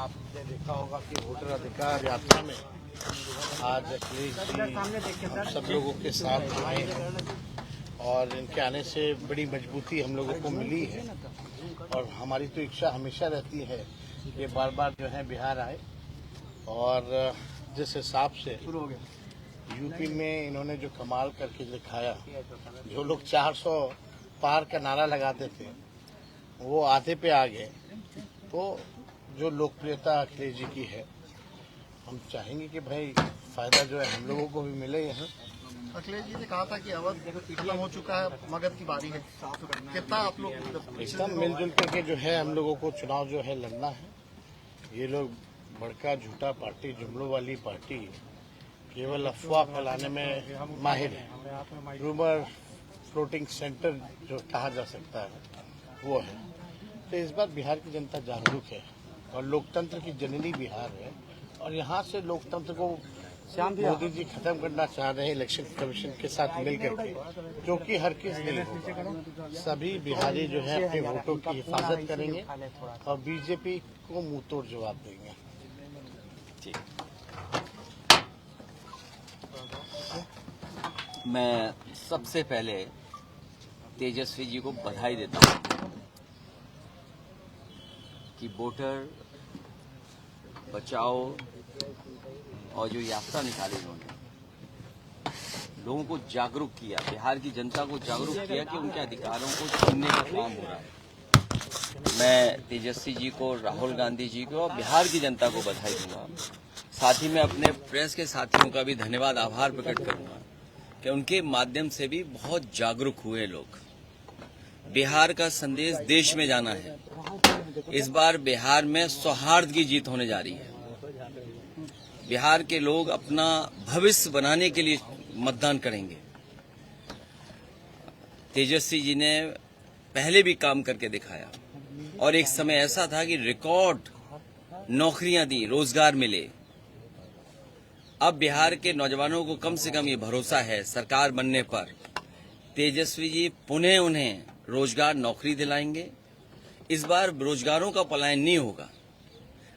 आपने देखा होगा कि वोटर अधिकार यात्रा में आज अखिलेश जी हम सब लोगों के साथ आए हैं और इनके आने से बड़ी मजबूती हम लोगों को मिली है। और हमारी तो इच्छा हमेशा रहती है कि बार बार जो है बिहार आए। और जिस हिसाब से यूपी में इन्होंने जो कमाल करके दिखाया, जो लोग 400 पार का नारा लगाते थे वो आधे पे आ गए। तो जो लोकप्रियता अखिलेश जी की है, हम चाहेंगे कि भाई फायदा जो है हम लोगों को भी मिले यहाँ। अखिलेश जी ने कहा था कि अवध खत्म हो चुका है, मगध की बारी है। कितना आप लोग एकदम मिलजुल करके जो है हम लोगों को चुनाव जो है लड़ना है। ये लोग बड़का झूठा पार्टी, जुमलों वाली पार्टी, केवल अफवाह फैलाने में माहिर है। रूमर फ्लोटिंग सेंटर जो कहा जा सकता है वो है। तो इस बार बिहार की जनता जागरूक है और लोकतंत्र की जननी बिहार है। और यहाँ से लोकतंत्र को मोदी जी खत्म करना चाह रहे हैं इलेक्शन कमीशन के साथ मिलकर के, जो कि हर किस नहीं होगा। सभी बिहारी जो है अपने वोटों की हिफाजत करेंगे और बीजेपी को मुंह तोड़ जवाब देंगे। मैं सबसे पहले तेजस्वी जी को बधाई देता हूं कि वोटर बचाओ और जो यात्रा निकाली उन्होंने, लोगों को जागरूक किया, बिहार की जनता को जागरूक किया कि उनके अधिकारों को छीनने का काम हो रहा है। मैं तेजस्वी जी को, राहुल गांधी जी को और बिहार की जनता को बधाई दूंगा। साथ ही मैं अपने प्रेस के साथियों का भी धन्यवाद, आभार प्रकट करूंगा कि उनके माध्यम से भी बहुत जागरूक हुए लोग। बिहार का संदेश देश में जाना है। इस बार बिहार में सौहार्द की जीत होने जा रही है। बिहार के लोग अपना भविष्य बनाने के लिए मतदान करेंगे। तेजस्वी जी ने पहले भी काम करके दिखाया और एक समय ऐसा था कि रिकॉर्ड नौकरियां दी, रोजगार मिले। अब बिहार के नौजवानों को कम से कम ये भरोसा है सरकार बनने पर तेजस्वी जी पुनः उन्हें रोजगार, नौकरी दिलाएंगे। इस बार बेरोजगारों का पलायन नहीं होगा,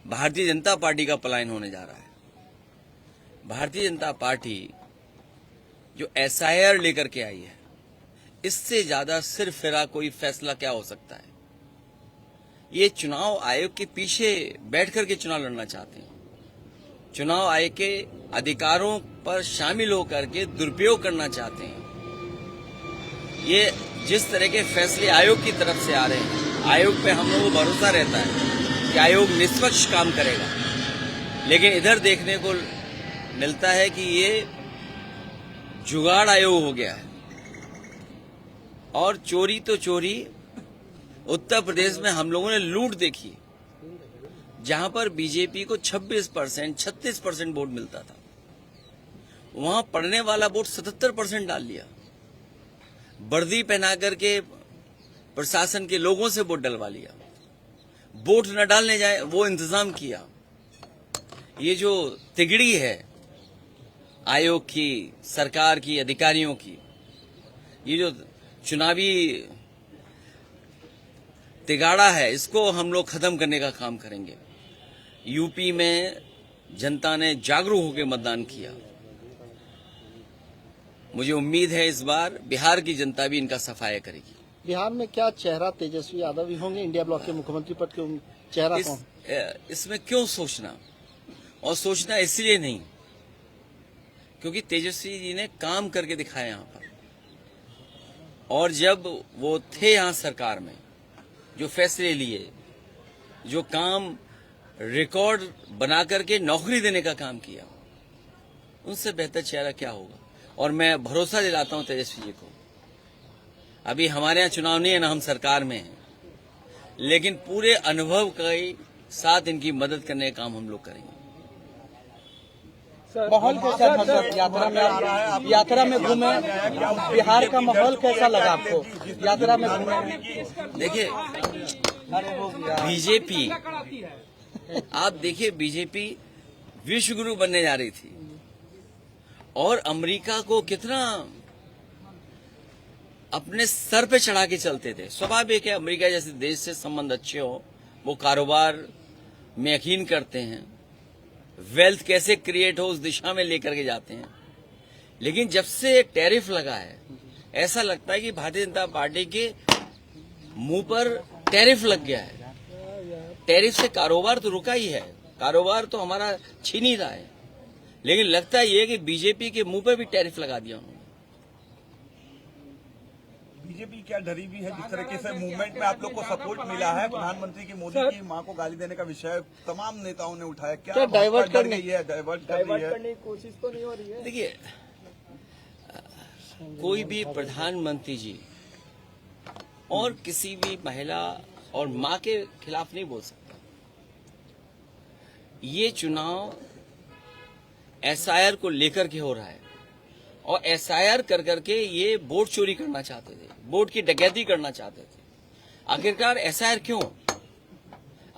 भारतीय जनता पार्टी का पलायन होने जा रहा है। भारतीय जनता पार्टी जो SIR लेकर के आई है, इससे ज्यादा सिर्फ फिरा कोई फैसला क्या हो सकता है। ये चुनाव आयोग के पीछे बैठ करके चुनाव लड़ना चाहते हैं। चुनाव आयोग के अधिकारों पर शामिल होकर के दुरुपयोग करना चाहते हैं। ये जिस तरह के फैसले आयोग की तरफ से आ रहे हैं, आयोग पे हम लोगों को भरोसा रहता है कि आयोग निष्पक्ष काम करेगा, लेकिन इधर देखने को मिलता है कि ये जुगाड़ आयोग हो गया है। और चोरी तो चोरी, उत्तर प्रदेश में हम लोगों ने लूट देखी, जहां पर बीजेपी को 26%, 36% वोट मिलता था, वहां पड़ने वाला वोट 77% डाल लिया। वर्दी पहना करके प्रशासन के लोगों से वोट डलवा लिया। वोट न डालने जाए वो इंतजाम किया। ये जो तिगड़ी है आयोग की, सरकार की, अधिकारियों की, ये जो चुनावी तिगाड़ा है, इसको हम लोग खत्म करने का काम करेंगे। यूपी में जनता ने जागरूक होकर मतदान किया। मुझे उम्मीद है इस बार बिहार की जनता भी इनका सफाया करेगी। बिहार में क्या चेहरा तेजस्वी यादव ही होंगे इंडिया ब्लॉक के मुख्यमंत्री पद के चेहरा कौन? इसमें क्यों सोचना, और सोचना इसलिए नहीं क्योंकि तेजस्वी जी ने काम करके दिखाया यहाँ पर। और जब वो थे यहाँ सरकार में, जो फैसले लिए, जो काम रिकॉर्ड बना करके नौकरी देने का काम किया, उनसे बेहतर चेहरा क्या होगा। और मैं भरोसा दिलाता हूं तेजस्वी जी को, अभी हमारे यहाँ चुनाव नहीं है ना, हम सरकार में हैं, लेकिन पूरे अनुभव के साथ इनकी मदद करने का काम हम लोग करेंगे। माहौल कैसा था सर यात्रा में घूमे, बिहार का माहौल कैसा लगा आपको यात्रा में घूमे? देखिए बीजेपी, आप देखिए बीजेपी विश्व गुरु बनने जा रही थी और अमेरिका को कितना अपने सर पे चढ़ा के चलते थे। स्वाभाविक है, अमेरिका जैसे देश से संबंध अच्छे हो, वो कारोबार में यकीन करते हैं, वेल्थ कैसे क्रिएट हो उस दिशा में लेकर के जाते हैं। लेकिन जब से टैरिफ लगा है, ऐसा लगता है कि भारतीय जनता पार्टी के मुंह पर टैरिफ लग गया है। टैरिफ से कारोबार तो रुका ही है, कारोबार तो हमारा छीन ही रहा है, लेकिन लगता ये है कि बीजेपी के मुंह पर भी टैरिफ लगा दिया उन्होंने। बीजेपी क्या डरी हुई है? जिस तरीके से मूवमेंट में आप लोग को सपोर्ट मिला है, प्रधानमंत्री की मोदी की मां को गाली देने का विषय तमाम नेताओं ने उठाया, क्या डाइवर्ट कर रही है? डाइवर्ट करने की कोशिश तो नहीं हो रही है? देखिए, कोई भी प्रधानमंत्री जी और किसी भी महिला और मां के खिलाफ नहीं बोल सकता। ये चुनाव एसआईआर को लेकर के हो रहा है और एसआईआर कर करके ये वोट चोरी करना चाहते थे, वोट की डकैती करना चाहते थे। आखिरकार एसआईआर क्यों?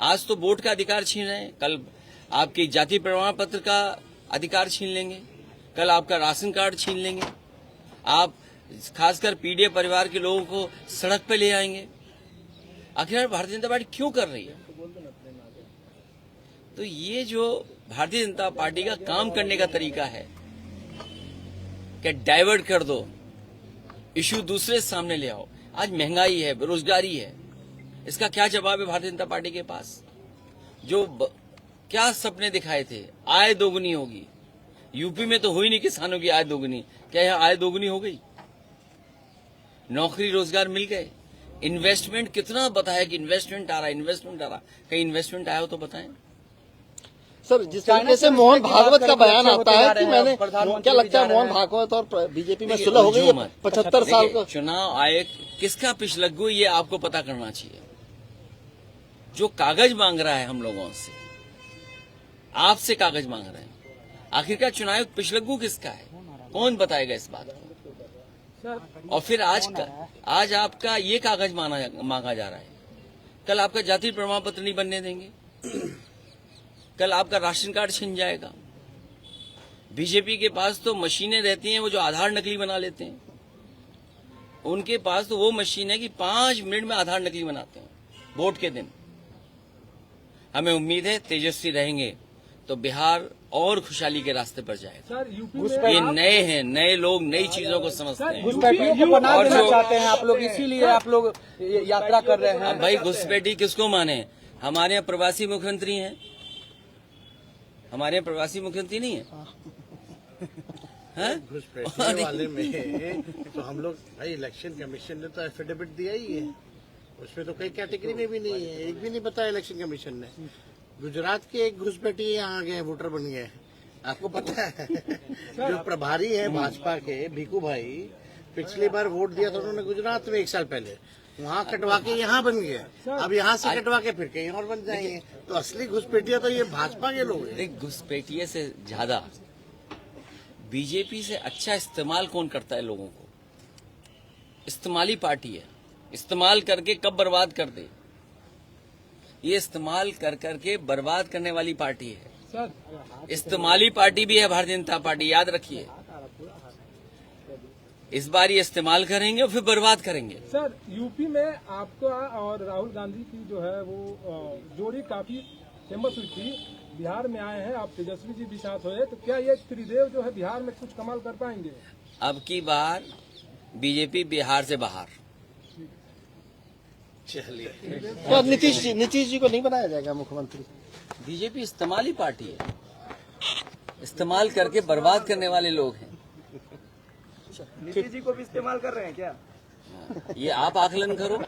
आज तो वोट का अधिकार छीन रहे हैं, कल आपकी जाति प्रमाण पत्र का अधिकार छीन लेंगे, कल आपका राशन कार्ड छीन लेंगे, आप खासकर पीड़ित परिवार के लोगों को सड़क पे ले आएंगे। आखिर भारतीय जनता पार्टी क्यों कर रही है? तो ये जो भारतीय जनता पार्टी का काम करने का तरीका है कि डाइवर्ट कर दो, इश्यू दूसरे सामने ले आओ। आज महंगाई है, बेरोजगारी है, इसका क्या जवाब है भारतीय जनता पार्टी के पास? जो क्या सपने दिखाए थे, आय दोगुनी होगी, यूपी में तो हुई नहीं किसानों की आय दोगुनी, क्या यह आय दोगुनी हो गई? नौकरी रोजगार मिल गए, इन्वेस्टमेंट कितना बताया कि इन्वेस्टमेंट आ रहा है, इन्वेस्टमेंट आ रहा, कहीं इन्वेस्टमेंट आया हो तो बताएं। सर, जिस तरीके से मोहन भागवत का बयान आता है कि मैंने, क्या लगता है मोहन भागवत और बीजेपी में सुलह हो गई है 75 साल का? चुनाव आयोग किसका पिछलग्गू ये आपको पता करना चाहिए। जो कागज मांग रहा है हम लोगों से, आपसे कागज मांग रहे हैं, आखिरकार चुनाव आयोग पिछलग्गू किसका है? कौन बताएगा इस बात को? और फिर आज आपका ये कागज मांगा जा रहा है, कल आपका जाति प्रमाण पत्र नहीं बनने देंगे, कल आपका राशन कार्ड छिन जाएगा। बीजेपी के पास तो मशीनें रहती हैं, वो जो आधार नकली बना लेते हैं, उनके पास तो वो मशीन है कि 5 मिनट में आधार नकली बनाते हैं वोट के दिन। हमें उम्मीद है तेजस्वी रहेंगे तो बिहार और खुशहाली के रास्ते पर जाएगा। ये नए हैं, नए लोग नई चीजों को समझते हैं और जो चाहते हैं आप लोग, इसीलिए आप लोग यात्रा कर रहे हैं। भाई घुसपैठी किसको माने? हमारे यहाँ प्रवासी मुख्यमंत्री हैं, हमारे यहाँ प्रवासी मुख्यमंत्री नहीं है। घुसपैठी वाले में तो हम लोग, भाई इलेक्शन कमीशन ने तो एफिडेविट दिया ही है, उसमें तो कई कैटेगरी में भी नहीं है, एक भी नहीं बताया इलेक्शन कमीशन ने। गुजरात के एक घुसपैठी यहाँ आ गए, वोटर बन गए, आपको पता है? जो प्रभारी है भाजपा के भीखू भाई, पिछली बार वोट दिया था उन्होंने गुजरात में 1 साल पहले, वहाँ कटवा के यहाँ बन गए, अब यहाँ से कटवा के फिर कहीं और बन जाएंगे। तो असली घुसपैठिया तो ये भाजपा के लोग हैं। घुसपैठिए से ज्यादा बीजेपी से अच्छा इस्तेमाल कौन करता है लोगों को? इस्तेमाली पार्टी है, इस्तेमाल करके कब बर्बाद कर दे, ये इस्तेमाल कर करके बर्बाद करने वाली पार्टी है। इस्तेमाली पार्टी भी है भारतीय जनता पार्टी, याद रखिए। इस बार ये इस्तेमाल करेंगे और फिर बर्बाद करेंगे। सर, यूपी में आपका और राहुल गांधी की जो है वो जोड़ी काफी फेमस हुई थी, बिहार में आए हैं, आप तेजस्वी जी भी साथ हुए, तो क्या ये त्रिदेव जो है बिहार में कुछ कमाल कर पाएंगे? अब की बार बीजेपी बिहार से बाहर। चलिए, तो नीतीश जी को नहीं बनाया जाएगा मुख्यमंत्री? बीजेपी इस्तेमाली पार्टी है, इस्तेमाल करके बर्बाद करने वाले लोग हैं। नीतीश जी को भी इस्तेमाल कर रहे हैं क्या? ये आप आकलन करो।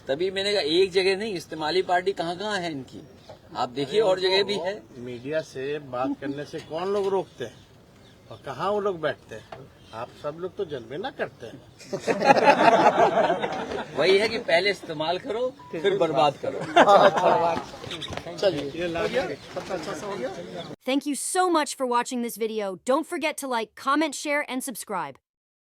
तभी मैंने कहा एक जगह नहीं, इस्तेमाली पार्टी कहाँ कहाँ है इनकी, आप देखिए और जगह भी है। मीडिया से बात करने से कौन लोग रोकते हैं और कहाँ वो लोग बैठते हैं? आप सब लोग तो जलवे ना करते हैं। वही है कि पहले इस्तेमाल करो फिर बर्बाद करो। Thank you so much for watching this video. Don't forget to like, comment, share, and subscribe.